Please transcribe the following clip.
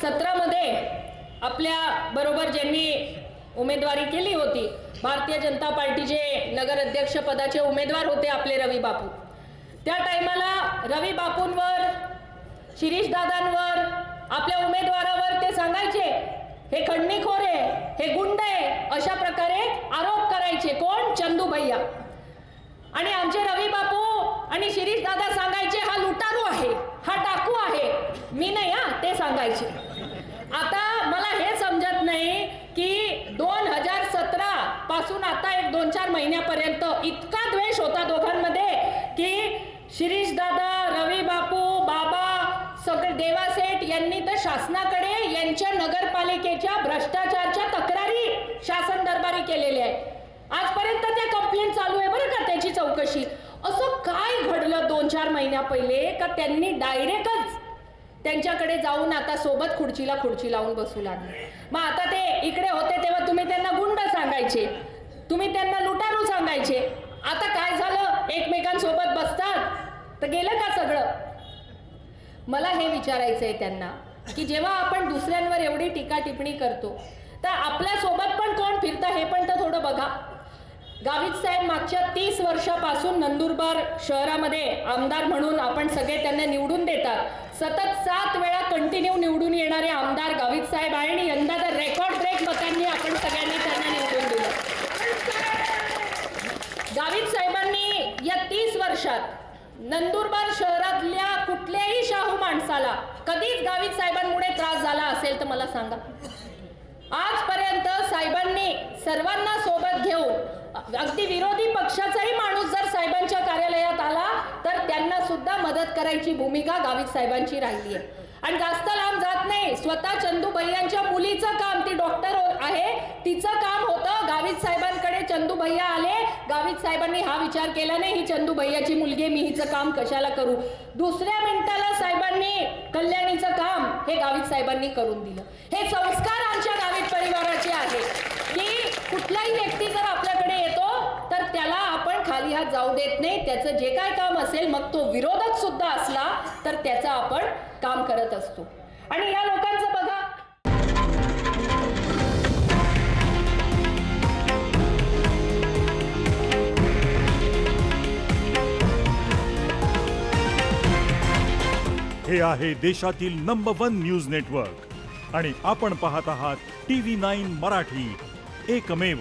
2017 मध्ये आपल्या बरोबर ज्यांनी उमेदवारी केली होती, भारतीय जनता पार्टीचे नगराध्यक्ष पदाचे उमेदवार होते आपले रवी बापू। त्या टाइमाला रवी बापूंवर, शिरीष दादांवर, आपल्या उमेदवारावर ते सांगायचे हे खंडणीखोर आहे, हे गुंड आहे, अशा प्रकारे आरोप करायचे। कोण? चंदू भैया। आणि आमचे रवी बापू आणि शिरीष दादा सांगायचे हा लुटारू आहे, हा डाकू आहे। मी नाही, ते सांगायचे। आता मला हे समजत नाही की 2017 पासून आता एक 2-4 महिन्यापर्यंत इतका द्वेष होता दोघांमध्ये की शिरीष दादा, रवी बापू, बाबा, सगळे देवासेठ यांनी तर शासनाकडे यांच्या नगरपालिकेच्या भ्रष्टाचाराच्या तक्रारी शासन दरबारी केलेल्या आहे। आजपर्यंत त्या कंप्लेंट चालू आहे बरं का, त्याची चौकशी। असं काय घडलं 2-4 महिन्या पहिले का त्यांनी डायरेक्टच त्यांच्याकडे जाऊन आता सोबत खुर्चीला खुर्ची लावून बसू लागले। मग आता ते इकडे होते तेव्हा तुम्ही त्यांना गुंड सांगायचे, तुम्ही त्यांना लुटारू सांगायचे। आता काय झालं? एकमेकांसोबत बसतात तर गेलं का सगळं? मला हे विचारायचंय त्यांना की जेव्हा आपण दुसऱ्यांवर एवढी टीका टिप्पणी करतो तर आपल्या सोबत पण कोण फिरतं हे पण तर थोडं बघा। गावित साहेब मागच्या 30 वर्षापासून नंदुरबार शहरामध्ये आमदार म्हणून आपण सगळे त्यांना निवडून देतात। सतत 7 वेळा कंटिन्यू निवडून येणारे आमदार गावित साहेब आहे आणि यंदा तर रेकॉर्ड ब्रेक मतांनी आपण सगळ्यांनी त्यांना निवडून दिलं। गावित साहेबांनी या 30 वर्षात नंदुरबार शहरातल्या कुठल्याही शाहू माणसाला कधीच गावित साहेबांमुळे त्रास झाला असेल तर मला सांगा। आजपर्यंत साहेबांनी सर्वांना सोबत घेऊन, अगदी विरोधी पक्षाचाही माणूस जर साहेबांच्या कार्यालयात आला तर त्यांना सुद्धा मदत करायची भूमिका गावित साहेबांची राहिली आहे। आणि जास्त लांब जात नाही, स्वतः चंदू भैयांच्या मुलीचं काम, ती डॉक्टर आहे, तिचं काम होतं। गावित साहेबांकडे चंदू भैया आले, गावित साहेबांनी हा विचार केला नाही ही चंदू भैयाची मुलगी आहे, मी हिचं काम कशाला करू। दुसऱ्या मिनिटाला साहेबांनी कल्याणीचं काम हे गावित साहेबांनी करून दिलं। हे संस्कार आमच्या गावित परिवाराचे आहेत की कुठलाही व्यक्ती जर आपल्याकडे येतो तर त्याला आपण खाली हात जाऊ देत नाही। त्याचं जे काय काम असेल, मग तो विरोधक सुद्धा असला तर त्याचं आपण काम करत असतो। आणि या लोकांचं बघा, हे आहे देशातील नंबर 1 न्यूज नेटवर्क आणि आपण पाहत आहात TV9 मराठी, एकमेव।